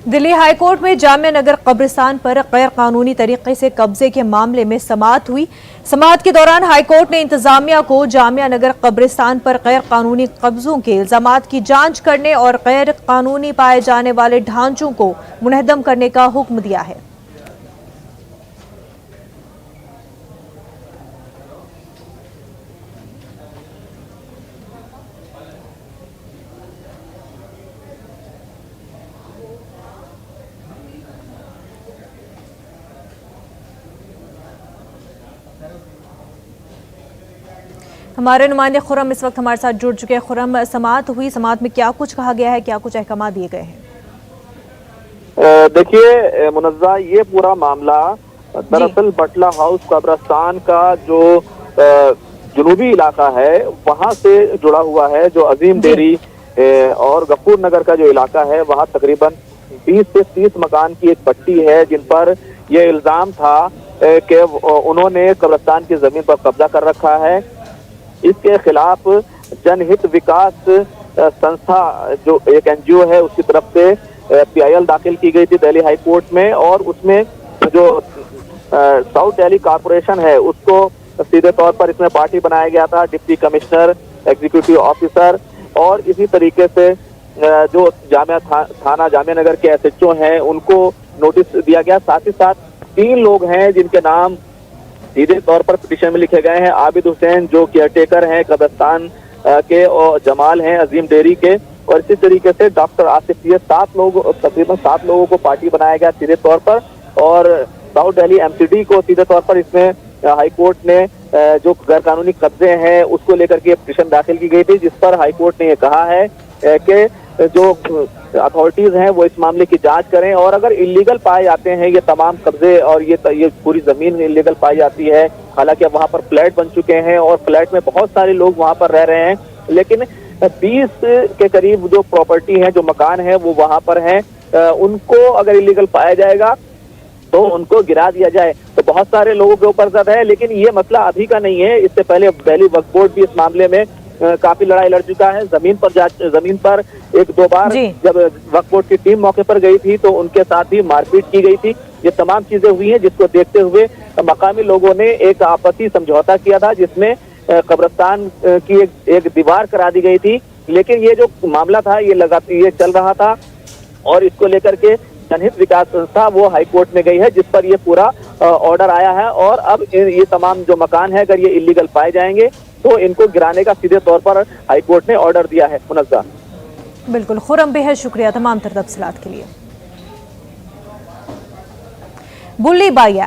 Delhi high court में जामिया नगर कब्रिस्तान पर गैर कानूनी तरीके से कब्जे के मामले में समाअत हुई। समाअत के दौरान हाईकोर्ट ने इंतजामिया को जामिया नगर कब्रिस्तान पर गैर कानूनी कब्जों के इल्जामात की जांच करने और गैर कानूनी पाए जाने वाले ढांचों को मुनहदम करने का हुक्म दिया है। हमारे नुमाइंदे खुरम इस वक्त हमारे साथ जुड़ चुके हैं। खुरम, समाअत हुई, समाअत में क्या कुछ कहा गया है, क्या कुछ अहकाम दिए गए हैं? देखिए मुनज़्ज़ा, ये पूरा मामला दरअसल बटला हाउस कब्रिस्तान का जो जुनूबी इलाका है वहां से जुड़ा हुआ है। जो अजीम डेरी और गफूर नगर का जो इलाका है वहां तकरीबन 20 से 30 मकान की एक पट्टी है जिन पर यह इल्जाम था कि उन्होंने कब्रिस्तान की जमीन पर कब्जा कर रखा है। इसके खिलाफ जनहित विकास संस्था जो एक NGO है उसकी तरफ से PIL दाखिल की गई थी दिल्ली हाई कोर्ट में, और उसमें जो साउथ दिल्ली कॉरपोरेशन है उसको सीधे तौर पर इसमें पार्टी बनाया गया था, डिप्टी कमिश्नर, एग्जीक्यूटिव ऑफिसर, और इसी तरीके से जो थाना जामिया नगर के SHO हैं उनको नोटिस दिया गया। साथ ही साथ 3 लोग हैं जिनके नाम सीधे तौर पर पिटीशन में लिखे गए हैं। आबिद हुसैन जो केयरटेकर हैं कब्रिस्तान के, और जमाल हैं अजीम डेरी के, और इसी तरीके से डॉक्टर आसिफ। ये 7 लोग, तकरीबन 7 लोगों को पार्टी बनाया गया सीधे तौर पर। और साउथ दिल्ली MCD को सीधे तौर पर इसमें हाई कोर्ट ने जो गैर कानूनी कब्जे हैं उसको लेकर के पिटीशन दाखिल की गई थी, जिस पर हाई कोर्ट ने ये कहा है कि जो अथॉरिटीज हैं वो इस मामले की जांच करें, और अगर इलीगल पाए जाते हैं ये तमाम कब्जे और ये पूरी जमीन इलीगल पाई जाती है, हालांकि अब वहां पर फ्लैट बन चुके हैं और फ्लैट में बहुत सारे लोग वहां पर रह रहे हैं, लेकिन 20 के करीब जो प्रॉपर्टी है, जो मकान है वो वहां पर हैं, उनको अगर इलीगल पाया जाएगा तो उनको गिरा दिया जाए। तो बहुत सारे लोगों के ऊपर जद है, लेकिन ये मसला अभी का नहीं है। इससे पहले दिल्ली वक्फ बोर्ड भी इस मामले में काफी लड़ाई लड़ चुका है। जमीन पर 1-2 बार जब वक्फ बोर्ड की टीम मौके पर गई थी तो उनके साथ भी मारपीट की गई थी। ये तमाम चीजें हुई हैं, जिसको देखते हुए मकामी लोगों ने एक आपसी समझौता किया था जिसमें कब्रिस्तान की एक दीवार करा दी गई थी। लेकिन ये जो मामला था ये चल रहा था, और इसको लेकर के जनहित विकास संस्था वो हाई कोर्ट में गई है, जिस पर ये पूरा ऑर्डर आया है। और अब ये तमाम जो मकान है अगर ये इलीगल पाए जाएंगे तो इनको गिराने का सीधे तौर पर हाई कोर्ट ने ऑर्डर दिया है। मुनज़्ज़ा, बिल्कुल खुरम, बेहद शुक्रिया तमाम तर तफसीलात के लिए। बुल्ली बाई ऐप